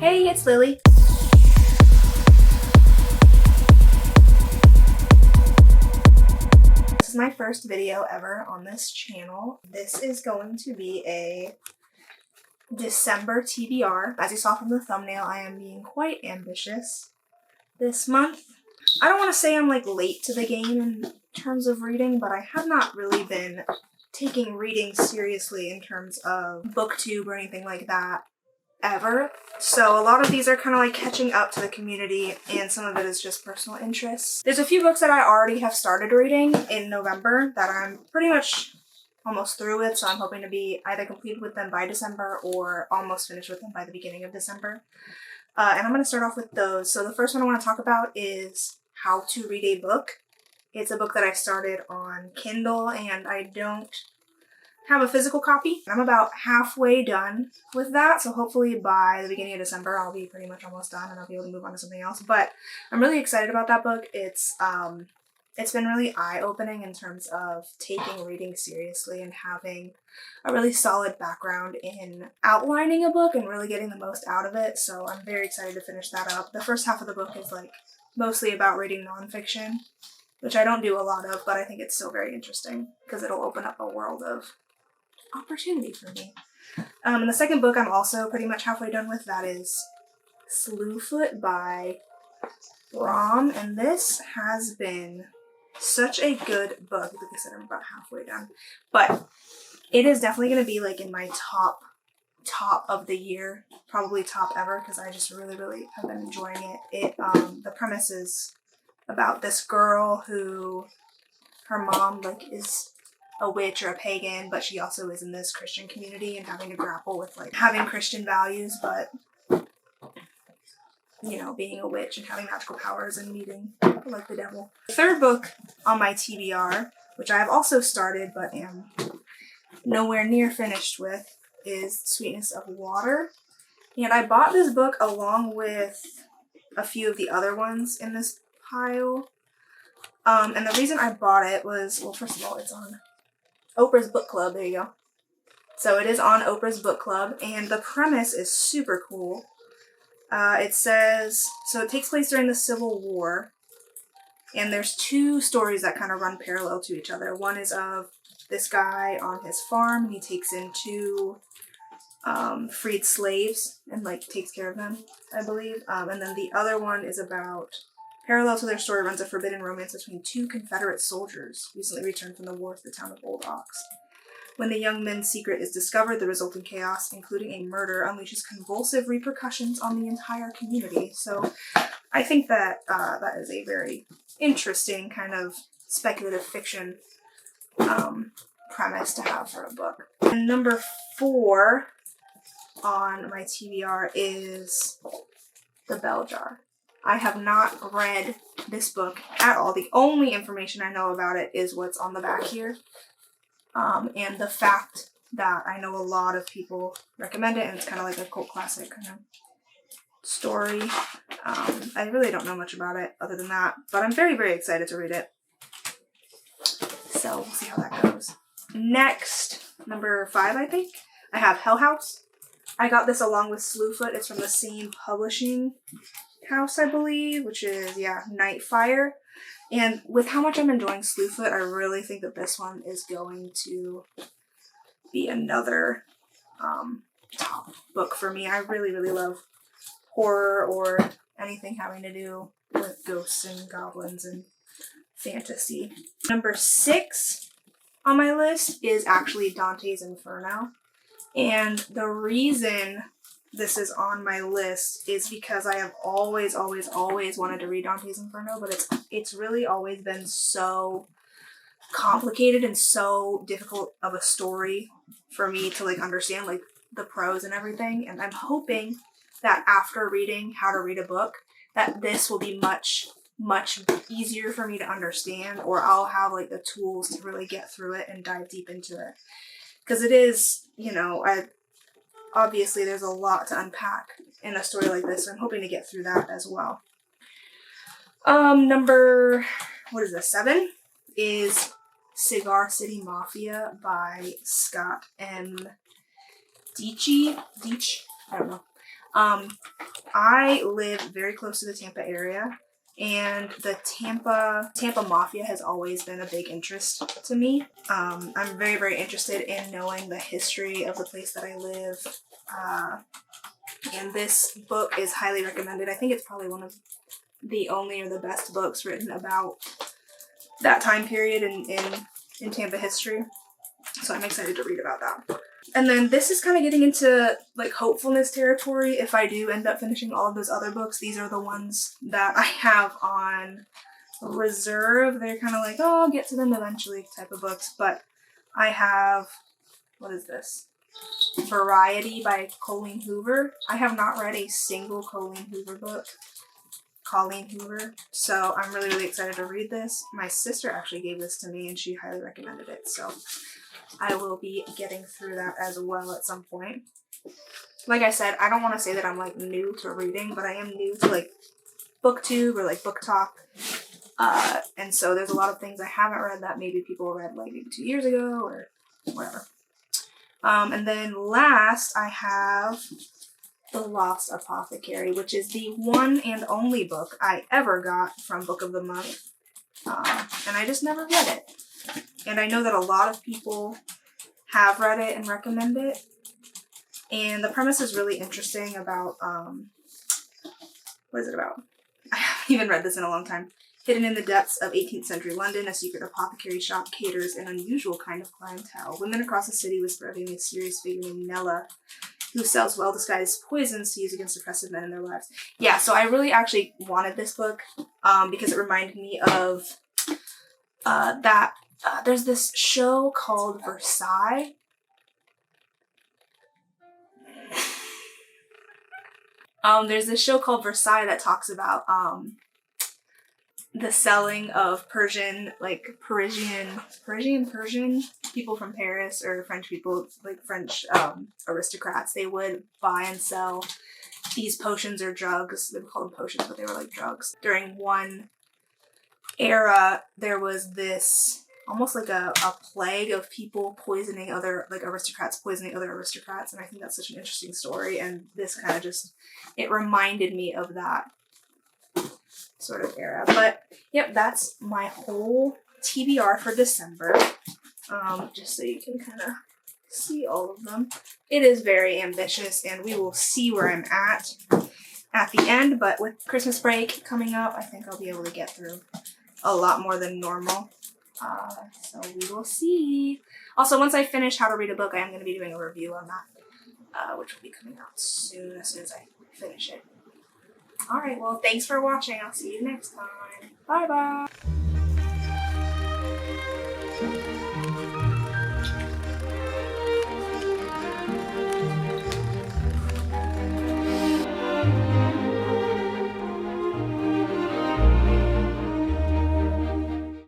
Hey, it's Lily. This is my first video ever on this channel. This is going to be a December TBR. As you saw from the thumbnail, I am being quite ambitious this month. I don't want to say I'm like late to the game in terms of reading, but I have not really been taking reading seriously in terms of booktube or anything like that ever. So a lot of these are kind of like catching up to the community, and some of it is just personal interests. There's a few books that I already have started reading in November that I'm pretty much almost through with, so I'm hoping to be either completed with them by December or almost finished with them by the beginning of December. And I'm going to start off with those. So the first one I want to talk about is How to Read a Book. It's a book that I started on Kindle, and I don't have a physical copy. I'm about halfway done with that, so hopefully by the beginning of December I'll be pretty much almost done and I'll be able to move on to something else. But I'm really excited about that book. It's been really eye-opening in terms of taking reading seriously and having a really solid background in outlining a book and really getting the most out of it. So I'm very excited to finish that up. The first half of the book is like mostly about reading nonfiction, which I don't do a lot of, but I think it's still very interesting because it'll open up a world of opportunity for me. And the second book I'm also pretty much halfway done with. That is Slewfoot by Rom, and this has been such a good book. Like I said, I'm about halfway done, but it is definitely going to be like in my top of the year, probably top ever, because I just really have been enjoying it. The premise is about this girl who, her mom like is a witch or a pagan, but she also is in this Christian community and having to grapple with like having Christian values, but you know, being a witch and having magical powers and meeting like the devil. The third book on my TBR, which I have also started but am nowhere near finished with, is Sweetness of Water. And I bought this book along with a few of the other ones in this pile. And the reason I bought it was, well, first of all, it's on Oprah's book club. There you go. So it is on Oprah's book club, and the premise is super cool. It says, so it takes place during the Civil War, and there's two stories that kind of run parallel to each other. One is of this guy on his farm, and he takes in two freed slaves and like takes care of them, I believe. And then the other one is about, parallel to their story, runs a forbidden romance between two Confederate soldiers recently returned from the war to the town of Old Ox. When the young men's secret is discovered, the resulting chaos, including a murder, unleashes convulsive repercussions on the entire community. So I think that that is a very interesting kind of speculative fiction premise to have for a book. And number 4 on my TBR is The Bell Jar. I have not read this book at all. The only information I know about it is what's on the back here. And the fact that I know a lot of people recommend it, and it's kind of like a cult classic kind of story. I really don't know much about it other than that, but I'm very excited to read it. So we'll see how that goes. Next, number 5, I think, I have Hell House. I got this along with Slewfoot. It's from the same publishing house, I believe, which is, yeah, Nightfire. And with how much I'm enjoying Slewfoot, I really think that this one is going to be another top book for me. I really love horror or anything having to do with ghosts and goblins and fantasy. Number 6 on my list is actually Dante's Inferno. And the reason this is on my list is because I have always wanted to read Dante's Inferno, but it's really always been so complicated and so difficult of a story for me to like understand, like the prose and everything. And I'm hoping that after reading How to Read a Book, that this will be much easier for me to understand, or I'll have like the tools to really get through it and dive deep into it. Because it is, you know, obviously there's a lot to unpack in a story like this, so I'm hoping to get through that as well. Number, 7 is Cigar City Mafia by Scott M. Deitch, I don't know. I live very close to the Tampa area, and the Tampa Mafia has always been a big interest to me. I'm very, very interested in knowing the history of the place that I live, and this book is highly recommended. I think it's probably one of the only or the best books written about that time period in Tampa history, so I'm excited to read about that. And then this is kind of getting into like hopefulness territory. If I do end up finishing all of those other books, these are the ones that I have on reserve. They're kind of like, oh, I'll get to them eventually type of books. But I have, what is this? Verity by Colleen Hoover. I have not read a single Colleen Hoover book. So I'm really, really excited to read this. My sister actually gave this to me and she highly recommended it. So I will be getting through that as well at some point. Like I said, I don't want to say that I'm like new to reading, but I am new to like booktube or like book talk. And so there's a lot of things I haven't read that maybe people read like maybe 2 years ago or whatever. And then last I have The Lost Apothecary, which is the one and only book I ever got from Book of the Month. And I just never read it. And I know that a lot of people have read it and recommend it. And the premise is really interesting about, what is it about? I haven't even read this in a long time. Hidden in the depths of 18th century London, a secret apothecary shop caters an unusual kind of clientele. Women across the city whisper of a mysterious figure named Nella, who sells well-disguised poisons to use against oppressive men in their lives. Yeah, so I really actually wanted this book because it reminded me of there's this show called Versailles. There's this show called Versailles that talks about the selling of Persian people from Paris, or French people, like French aristocrats. They would buy and sell these potions or drugs. They would call them potions, but they were like drugs. During one era, there was this almost like a plague of people poisoning other, like aristocrats poisoning other aristocrats, and I think that's such an interesting story, and this kind of just, it reminded me of that sort of era. But yep, that's my whole TBR for December, just so you can kind of see all of them. It is very ambitious, and we will see where I'm at the end, but with Christmas break coming up, I think I'll be able to get through a lot more than normal. So we will see. Also, once I finish How to Read a Book, I am going to be doing a review on that, which will be coming out soon, as soon as I finish it. Alright, well, thanks for watching. I'll see you next time. Bye-bye!